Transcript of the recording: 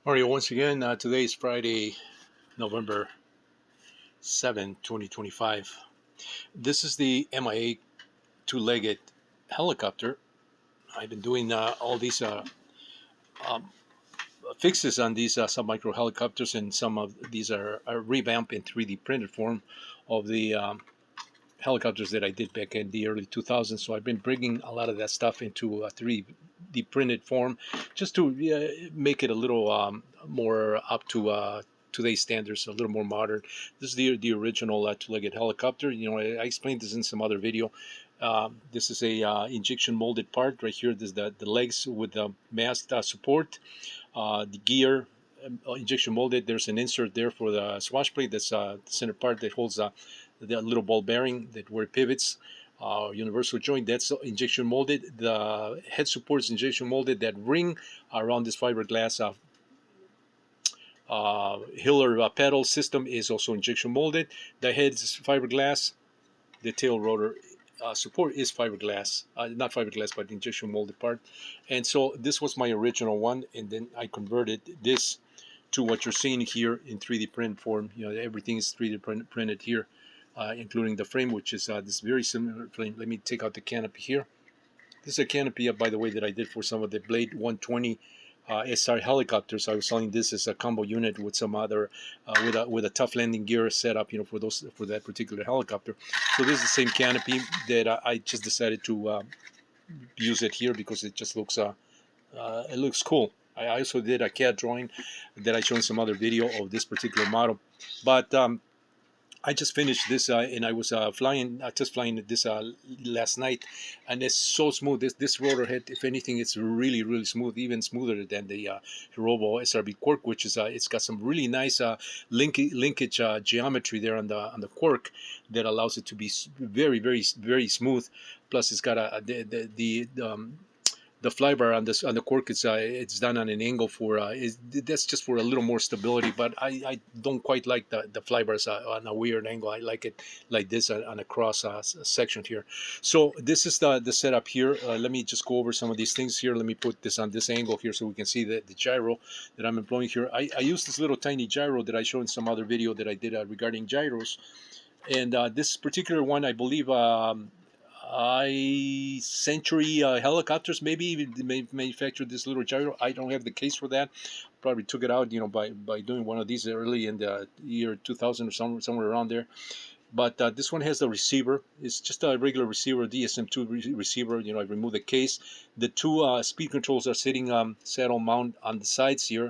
All right, once again, today is Friday, November 7, 2025. This is the MIA two-legged helicopter. I've been doing all these um, fixes on these submicro helicopters, and some of these are revamped in 3D printed form of the helicopters that I did back in the early 2000s. So I've been bringing a lot of that stuff into a 3D printed form just to make it a little more up to today's standards, a little more modern. This is the original two-legged helicopter. You know, I explained this in some other video. This is a injection molded part right here. This is the legs with the mast support, the gear. Injection molded. There's an insert there for the swash plate. That's the center part that holds the little ball bearing that where it pivots. Universal joint, that's injection molded. The head support is injection molded. That ring around this fiberglass Hiller pedal system is also injection molded. The head is fiberglass. The tail rotor support is fiberglass, not fiberglass, but injection molded part. And so this was my original one, and then I converted this to what you're seeing here in 3D print form. You know, everything is 3D printed here, including the frame, which is this very similar frame. Let me take out the canopy here. This is a canopy, by the way, that I did for some of the Blade 120 SR helicopters. I was selling this as a combo unit with some other, with a tough landing gear setup, you know, for that particular helicopter. So this is the same canopy that I just decided to use it here because it just looks it looks cool. I also did a CAD drawing that I showed in some other video of this particular model, but I just finished this and I was just flying this last night, and it's so smooth. This rotor head, if anything, it's really smooth, even smoother than the Hirobo SRB Quark, which is it's got some really nice linkage geometry there on the Quark that allows it to be very smooth. Plus, it's got the flybar on the Quark, it's done on an angle for that's just for a little more stability, but I don't quite like the flybars on a weird angle. I like it like this on a cross section here. So this is the setup here. Let me just go over some of these things here. Let me put this on this angle here so we can see the gyro that I'm employing here. I use this little tiny gyro that I showed in some other video that I did regarding gyros, and this particular one, I believe Century helicopters maybe they manufactured this little gyro. I don't have the case for that. Probably took it out, you know, by doing one of these early in the year 2000 or somewhere around there. But this one has the receiver. It's just a regular receiver, DSM2 receiver. You know, I removed the case. The two speed controls are sitting saddle mount on the sides here.